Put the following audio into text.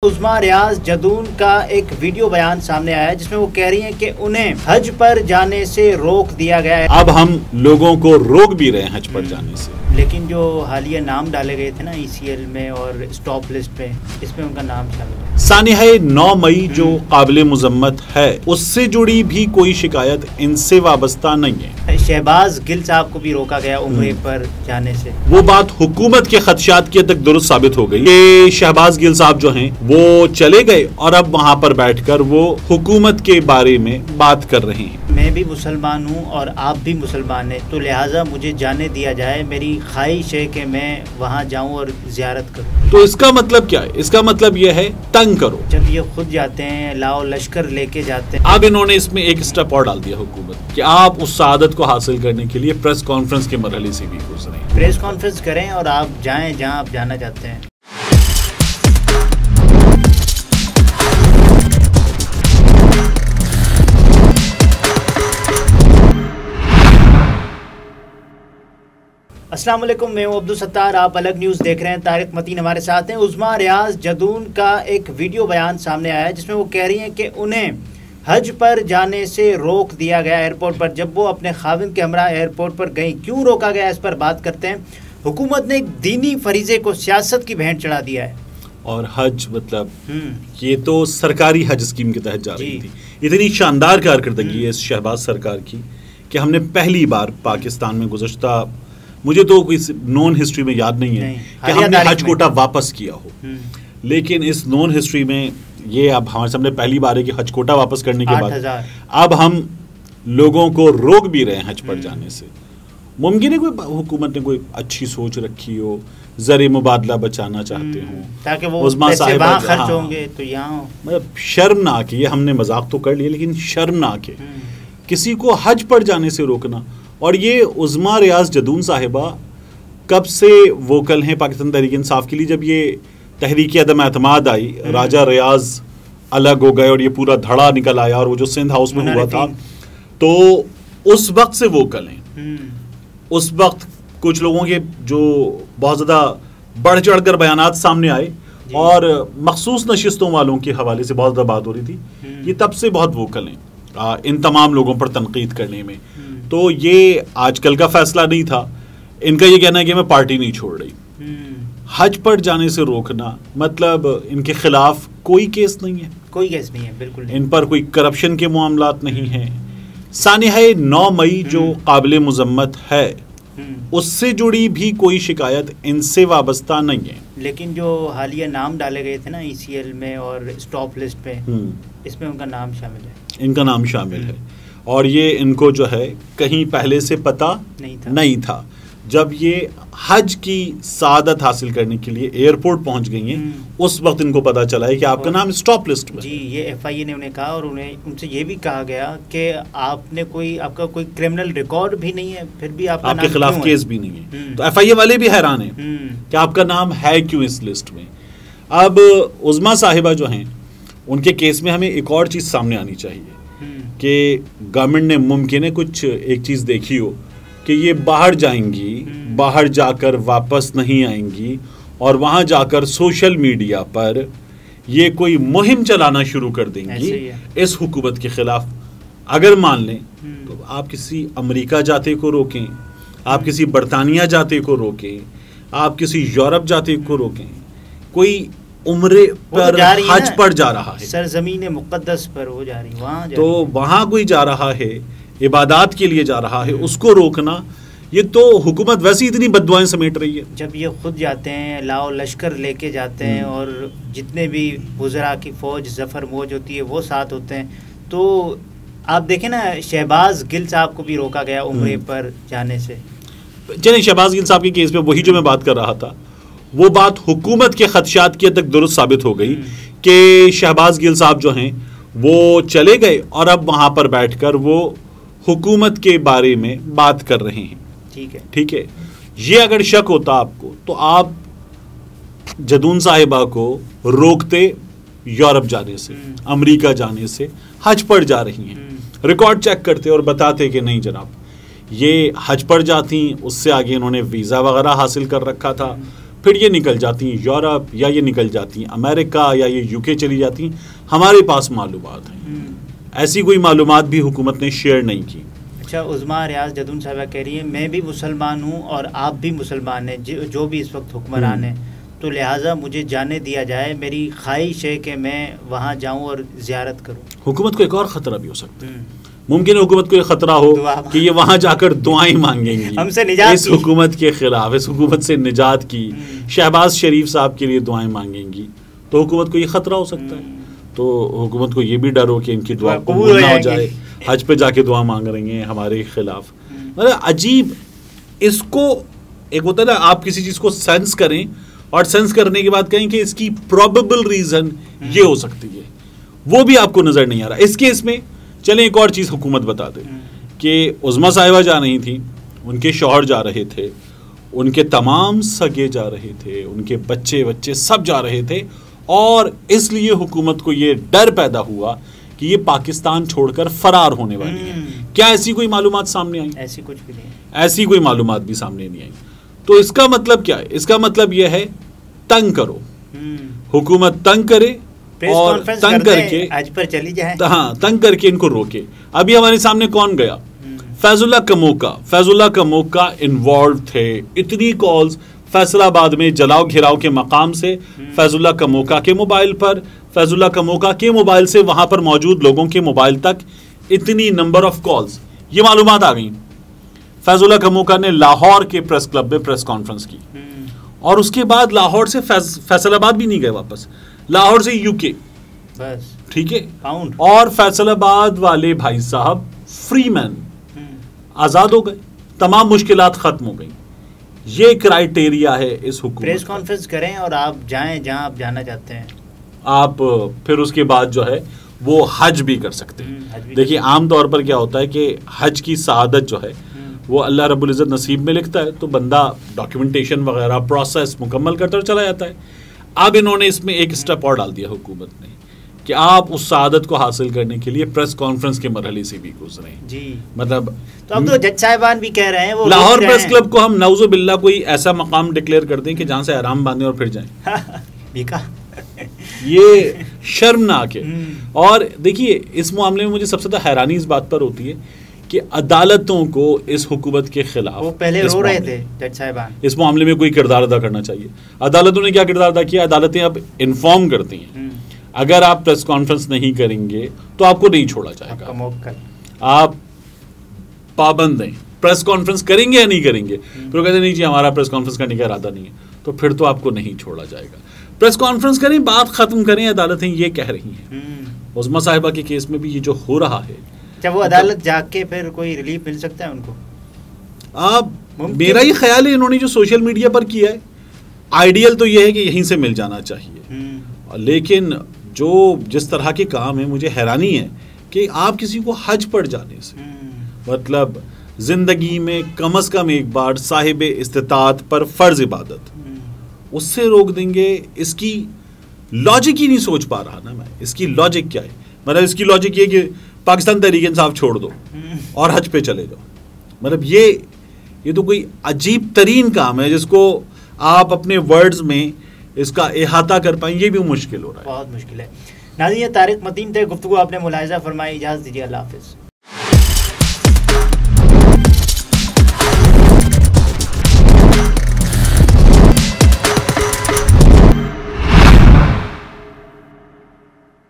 عظمیٰ ریاض جدون کا ایک ویڈیو بیان سامنے آیا ہے جس میں وہ کہہ رہی ہیں کہ انہیں حج پر جانے سے روک دیا گیا ہے۔ اب ہم لوگوں کو روک بھی رہے ہیں حج پر جانے سے، لیکن جو حالیہ نام ڈالے گئے تھے نا ECL میں اور اسٹاپ لسٹ پہ، اس میں ان کا نام شامل ہے۔ سانحہ 9 مئی جو قابل مذمت ہے، اس سے جڑی بھی کوئی شکایت ان سے وابستہ نہیں ہے۔ شہباز گل صاحب کو بھی روکا گیا عمرے پر جانے سے۔ وہ بات حکومت کے خدشات کی حد تک درست ثابت ہو گئی کہ شہباز گل صاحب جو ہیں وہ چلے گئے اور اب وہاں پر بیٹھ کر وہ حکومت کے بارے میں بات کر رہے ہیں۔ میں بھی مسلمان ہوں اور آپ بھی مسلمان ہیں، تو لہٰذا مجھے جانے دیا جائے، میری خواہش ہے کہ میں وہاں جاؤں اور زیارت کروں۔ تو اس کا مطلب کیا ہے؟ اس کا مطلب یہ ہے تنگ کرو۔ جب یہ خود جاتے ہیں، لاؤ لشکر لے کے جاتے ہیں۔ اب انہوں نے اس میں ایک سٹیپ اور ڈال دیا حکومت کہ آپ اس سعادت کو حاصل کرنے کے لیے پریس کانفرنس کے مرحلے سے بھی گزریں، پریس کانفرنس کریں اور آپ جائیں جہاں آپ جانا چاہتے ہیں۔ السلام علیکم، میں ہوں عبدالستار، آپ الگ نیوز دیکھ رہے ہیں۔ طارق متین ہمارے ساتھ ہیں۔ عظمیٰ ریاض جدون کا ایک ویڈیو بیان سامنے آیا ہے جس میں وہ کہہ رہی ہیں کہ انہیں حج پر جانے سے روک دیا گیا ایئرپورٹ پر، جب وہ اپنے خاوند کے ہمراہ ایئرپورٹ پر گئیں۔ کیوں روکا گیا، اس پر بات کرتے ہیں۔ حکومت نے ایک دینی فریضے کو سیاست کی بھینٹ چڑھا دیا ہے، اور حج مطلب یہ تو سرکاری حج اسکیم کے تحت جا رہی تھی۔ اتنی شاندار کارکردگی ہے اس شہباز سرکار کی کہ ہم نے پہلی بار پاکستان میں گزشتہ، مجھے تو کوئی نون ہسٹری میں یاد نہیں ہے کہ ہم نے حج کوٹا واپس کیا ہو، لیکن اس نون ہسٹری میں یہ اب ہمارے سامنے پہلی بار ہے کہ حج کوٹا واپس کرنے کے بعد اب ہم لوگوں کو روک بھی رہے ہیں حج پر جانے سے۔ ممکن ہے کوئی حکومت نے کوئی اچھی سوچ رکھی ہو، زر مبادلہ بچانا چاہتے ہوں تاکہ وہ پیسے وہاں خرچ ہوں گے تو یہاں، مطلب شرمناک ہے۔ یہ ہم نے مذاق تو کر لیا، لیکن شرمناک ہے کسی کو حج پر جانے سے روکنا۔ اور یہ عظمیٰ ریاض جدون صاحبہ کب سے ووکل ہیں پاکستان تحریک انصاف کے لیے؟ جب یہ تحریک عدم اعتماد آئی، راجہ ریاض الگ ہو گئے اور یہ پورا دھڑا نکل آیا، اور وہ جو سندھ ہاؤس میں ہوا تھا، تو اس وقت سے ووکل ہیں۔ اس وقت کچھ لوگوں کے جو بہت زیادہ بڑھ چڑھ کر بیانات سامنے آئے اور مخصوص نشستوں والوں کے حوالے سے بہت زیادہ بات ہو رہی تھی، یہ تب سے بہت ووکل ہیں ان تمام لوگوں پر تنقید کرنے میں۔ تو یہ آج کل کا فیصلہ نہیں تھا، ان کا یہ کہنا ہے کہ میں پارٹی نہیں چھوڑ رہی۔ حج پر جانے سے روکنا مطلب ان کے خلاف کوئی کیس نہیں ہے، کوئی کیس نہیں ہے، بالکل نہیں۔ ان پر کوئی کرپشن کے معاملات نہیں ہیں۔ سانحہ 9 مئی جو قابل مذمت ہے، اس سے جڑی بھی کوئی شکایت ان سے وابستہ نہیں ہے، لیکن جو حالیہ نام ڈالے گئے تھے نا ECL میں اور اسٹاپ لسٹ پہ، اس میں ان کا نام شامل ہے۔ ان کا نام شامل ہے، اور یہ ان کو جو ہے کہیں پہلے سے پتہ نہیں تھا۔ جب یہ حج کی سعادت حاصل کرنے کے لیے ایئرپورٹ پہنچ گئی ہیں، اس وقت ان کو پتہ چلا ہے کہ آپ کا نام اسٹاپ لسٹ میں۔ جی، یہ FIA نے انہیں کہا، اور ان سے یہ بھی کہا گیا کہ آپ کا کوئی کرمنل ریکارڈ بھی نہیں ہے، پھر بھی آپ کے خلاف کیس بھی نہیں ہے۔ تو FIA والے بھی حیران ہیں کہ آپ کا نام ہے کیوں اس لسٹ میں۔ اب عظمیٰ صاحبہ جو ہیں، ان کے کیس میں ہمیں ایک اور چیز سامنے آنی چاہیے کہ گورنمنٹ نے ممکن ہے کچھ ایک چیز دیکھی ہو کہ یہ باہر جائیں گی، باہر جا کر واپس نہیں آئیں گی، اور وہاں جا کر سوشل میڈیا پر یہ کوئی مہم چلانا شروع کر دیں گی اس حکومت کے خلاف۔ اگر مان لیں تو آپ کسی امریکہ جاتے کو روکیں، آپ کسی برطانیہ جاتے کو روکیں، آپ کسی یورپ جاتے کو روکیں، کوئی عمرے پر حج پر جا رہا ہے، سرزمین مقدس پر وہ جا رہی، وہاں تو وہاں کوئی جا رہا ہے، عبادات کے لیے جا رہا ہے، اس کو روکنا، یہ تو حکومت ویسے اتنی بددعائیں سمیٹ رہی ہے۔ جب یہ خود جاتے ہیں، لاؤ لشکر لے کے جاتے ہیں، اور جتنے بھی وزراء کی فوج ظفر موج ہوتی ہے وہ ساتھ ہوتے ہیں، تو آپ دیکھیں نا، شہباز گل صاحب کو بھی روکا گیا عمرے پر جانے سے۔ چلیں، شہباز گل صاحب کے کیس میں وہی جو میں بات کر رہا تھا، وہ بات حکومت کے خدشات کی حد تک درست ثابت ہو گئی کہ شہباز گل صاحب جو ہیں وہ چلے گئے اور اب وہاں پر بیٹھ کر وہ حکومت کے بارے میں بات کر رہے ہیں۔ ٹھیک ہے، یہ اگر شک ہوتا آپ کو تو آپ جدون صاحبہ کو روکتے یورپ جانے سے، امریکہ جانے سے، حج پر جا رہی ہیں، ریکارڈ چیک کرتے اور بتاتے کہ نہیں جناب یہ حج پر جاتی، اس سے آگے انہوں نے ویزا وغیرہ حاصل کر رکھا تھا، پھر یہ نکل جاتی ہیں یورپ یا یہ نکل جاتی ہیں امریکہ یا یہ یو کے چلی جاتی ہیں. ہمارے پاس معلومات ہیں, ایسی کوئی معلومات بھی حکومت نے شیئر نہیں کی. اچھا, عظمیٰ ریاض جدون صاحبہ کہہ رہی ہے میں بھی مسلمان ہوں اور آپ بھی مسلمان ہیں جو بھی اس وقت حکمران ہیں, تو لہٰذا مجھے جانے دیا جائے, میری خواہش ہے کہ میں وہاں جاؤں اور زیارت کروں. حکومت کو ایک اور خطرہ بھی ہو سکتا ہے, ممکن ہے حکومت کو یہ خطرہ ہو کہ یہ وہاں جا کر دعائیں مانگیں گی ہم سے نجات اس حکومت کے خلاف, اس حکومت سے نجات کی, شہباز شریف صاحب کے لیے دعائیں مانگیں گی, تو حکومت کو یہ خطرہ ہو سکتا ہے. تو حکومت کو یہ بھی ڈر ہو کہ ان کی دعا قبول نہ ہو جائے, حج پہ جا کے دعا مانگ رہی ہیں ہمارے خلاف. مطلب عجیب, اس کو ایک ہوتا ہے نا آپ کسی چیز کو سینس کریں اور سینس کرنے کے بعد کہیں کہ اس کی پروبیبل ریزن یہ ہو سکتی ہے, وہ بھی آپ کو نظر نہیں آ رہا. اس کیس میں چلیں ایک اور چیز حکومت بتا دے کہ عظمیٰ صاحبہ جا رہی تھیں, ان کے شوہر جا رہے تھے, ان کے تمام سگے جا رہے تھے, ان کے بچے سب جا رہے تھے, اور اس لیے حکومت کو یہ ڈر پیدا ہوا کہ یہ پاکستان چھوڑ کر فرار ہونے والی ہے. کیا ایسی کوئی معلومات سامنے آئیں؟ ایسی کچھ بھی نہیں, ایسی کوئی معلومات بھی سامنے نہیں آئی. تو اس کا مطلب کیا ہے؟ اس کا مطلب یہ ہے تنگ کرو, حکومت تنگ کرے اور تنگ کر کے حج پر چلی جائے, ہاں تنگ کر کے ان کو روکے. ابھی ہمارے سامنے کون گیا؟ فیض اللہ کموکا. فیض اللہ کموکا انوالو تھے, اتنی کالز فیصل آباد میں جلاؤ گھراؤ کے مقام سے فیض اللہ کموکا کے موبائل پر, فیض اللہ کموکا کے موبائل سے وہاں پر موجود لوگوں کے موبائل تک اتنی نمبر آف کالز, یہ معلومات آ گئیں. فیض اللہ کموکا نے لاہور کے پریس کلب میں پریس کانفرنس کی, اور اس کے بعد لاہور سے فیصل آباد بھی نہیں گئے واپس, لاہور سے یو کے, بس ٹھیک ہے, اور فیصل آباد والے بھائی صاحب فری مین آزاد ہو گئے, تمام مشکلات ختم ہو گئیں. یہ کرائیٹیریا ہے اس حکومت. پریس کانفرنس کریں اور آپ جائیں جہاں آپ جانا چاہتے ہیں, آپ پھر اس کے بعد جو ہے وہ حج بھی کر سکتے ہیں. دیکھیے عام طور پر کیا ہوتا ہے کہ حج کی سعادت جو ہے وہ اللہ رب العزت نصیب میں لکھتا ہے, تو بندہ ڈاکیومنٹیشن وغیرہ پروسیس مکمل کرتا اور چلا جاتا ہے. اب انہوں نے اس میں ایک اسٹیپ اور ڈال دیا حکومت نے کہ آپ اس سعادت کو حاصل کرنے کے لیے پریس کانفرنس کے مرحلے سے بھی گزریں. جی مطلب تو اب تو جج صاحبان بھی کہہ رہے ہیں, وہ لاہور پریس کلب کو ہم نعوذ باللہ کوئی ایسا مقام ڈکلیئر کر دیں کہ جہاں سے آرام باندھیں اور پھر جائیں. یہ شرمناک ہے. اور دیکھیے اس معاملے میں مجھے سب سے زیادہ حیرانی اس بات پر ہوتی ہے کہ عدالتوں کو اس حکومت کے خلاف, وہ پہلے رو رہے تھے جج صاحبان, اس معاملے میں کوئی کردار ادا کرنا چاہیے. عدالتوں نے کیا کردار ادا کیا؟ عدالتیں اب انفارم کرتی ہیں اگر آپ پریس کانفرنس نہیں کریں گے تو آپ کو نہیں چھوڑا جائے گا, آپ پابند ہیں. پریس کانفرنس کریں گے یا نہیں کریں گے؟ پھر وہ کہتے ہیں نہیں جی ہمارا پریس کانفرنس کرنے کا ارادہ نہیں ہے, تو پھر تو آپ کو نہیں چھوڑا جائے گا. پریس کانفرنس کریں, بات ختم کریں, عدالتیں یہ کہہ رہی ہیں. عظمیٰ صاحبہ کے کیس میں بھی یہ جو ہو رہا ہے, جب وہ عدالت جا کے پھر کوئی ریلیف مل سکتا ہے ان کو؟ میرا یہ خیال ہے انہوں نے جو سوشل میڈیا پر کیا ہے, آئیڈیل تو یہ ہے کہ یہیں سے مل جانا چاہیے, لیکن جو جس طرح کے کام ہیں مجھے حیرانی ہے کہ آپ کسی کو حج پر جانے سے, مطلب زندگی میں کم از کم ایک بار صاحب استطاعت پر فرض عبادت, اس سے روک دیں گے. اس کی لاجک ہی نہیں سوچ پا رہا نا میں, اس کی لاجک کیا ہے؟ مطلب اس کی لاجک یہ کہ پاکستان تحریک انصاف چھوڑ دو اور حج پہ چلے جاؤ. مطلب یہ تو کوئی عجیب ترین کام ہے جس کو آپ اپنے ورڈز میں اس کا احاطہ کر پائیں, یہ بھی مشکل ہو رہا ہے, بہت مشکل ہے. ناظرین طارق متین تھے, گفتگو آپ نے ملاحظہ فرمائی. اجازت دیجیے, اللہ حافظ.